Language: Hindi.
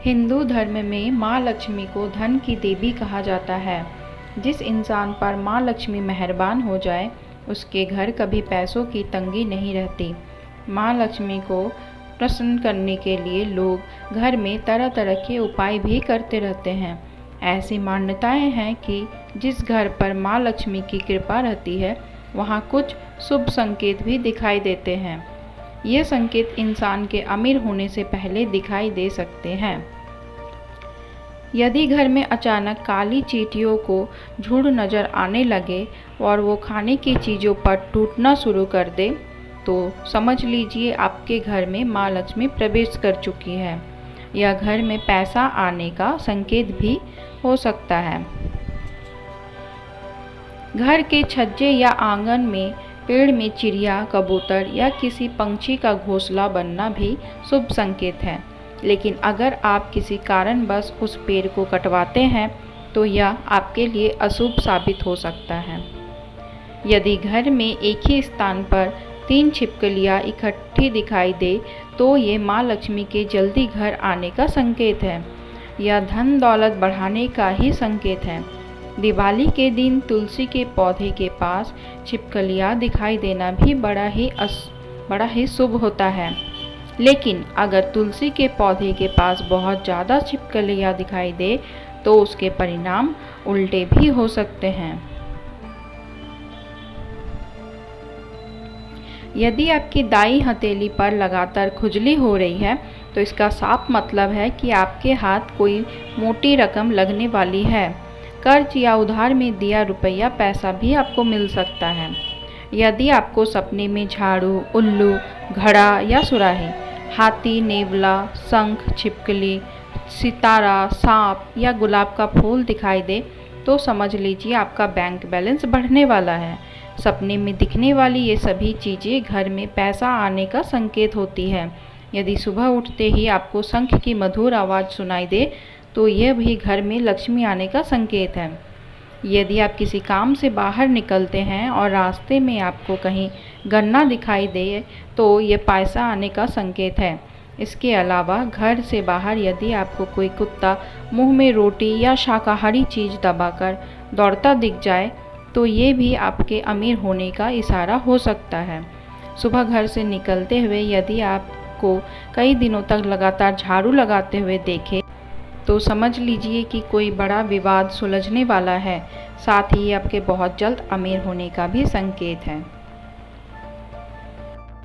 हिंदू धर्म में माँ लक्ष्मी को धन की देवी कहा जाता है। जिस इंसान पर माँ लक्ष्मी मेहरबान हो जाए उसके घर कभी पैसों की तंगी नहीं रहती। माँ लक्ष्मी को प्रसन्न करने के लिए लोग घर में तरह तरह के उपाय भी करते रहते हैं। ऐसी मान्यताएं हैं कि जिस घर पर माँ लक्ष्मी की कृपा रहती है वहाँ कुछ शुभ संकेत भी दिखाई देते हैं। ये संकेत इंसान के अमीर होने से पहले दिखाई दे सकते हैं। यदि घर में अचानक काली चींटियों को झुंड नज़र आने लगे और वो खाने की चीज़ों पर टूटना शुरू कर दे तो समझ लीजिए आपके घर में माँ लक्ष्मी प्रवेश कर चुकी है। यह घर में पैसा आने का संकेत भी हो सकता है। घर के छज्जे या आंगन में पेड़ में चिड़िया, कबूतर या किसी पंछी का घोंसला बनना भी शुभ संकेत है। लेकिन अगर आप किसी कारणवश उस पेड़ को कटवाते हैं तो यह आपके लिए अशुभ साबित हो सकता है। यदि घर में एक ही स्थान पर 3 छिपकलियाँ इकट्ठी दिखाई दे तो ये माँ लक्ष्मी के जल्दी घर आने का संकेत है। यह धन दौलत बढ़ाने का ही संकेत है। दिवाली के दिन तुलसी के पौधे के पास छिपकलियाँ दिखाई देना भी बड़ा ही शुभ होता है। लेकिन अगर तुलसी के पौधे के पास बहुत ज़्यादा छिपकलियाँ दिखाई दे तो उसके परिणाम उल्टे भी हो सकते हैं। यदि आपकी दाईं हथेली पर लगातार खुजली हो रही है तो इसका साफ मतलब है कि आपके हाथ कोई मोटी रकम लगने वाली है। कर्ज या उधार में दिया रुपया पैसा भी आपको मिल सकता है। यदि आपको सपने में झाड़ू, उल्लू, घड़ा या सुराही, हाथी, नेवला, शंख, छिपकली, सितारा, सांप या गुलाब का फूल दिखाई दे तो समझ लीजिए आपका बैंक बैलेंस बढ़ने वाला है। सपने में दिखने वाली ये सभी चीज़ें घर में पैसा आने का संकेत होती है। यदि सुबह उठते ही आपको शंख की मधुर आवाज़ सुनाई दे तो यह भी घर में लक्ष्मी आने का संकेत है। यदि आप किसी काम से बाहर निकलते हैं और रास्ते में आपको कहीं गन्ना दिखाई दे तो ये पैसा आने का संकेत है। इसके अलावा घर से बाहर यदि आपको कोई कुत्ता मुंह में रोटी या शाकाहारी चीज़ दबाकर दौड़ता दिख जाए तो ये भी आपके अमीर होने का इशारा हो सकता है। सुबह घर से निकलते हुए यदि आपको कई दिनों तक लगातार झाड़ू लगाते हुए देखें तो समझ लीजिए कि कोई बड़ा विवाद सुलझने वाला है। साथ ही आपके बहुत जल्द अमीर होने का भी संकेत है।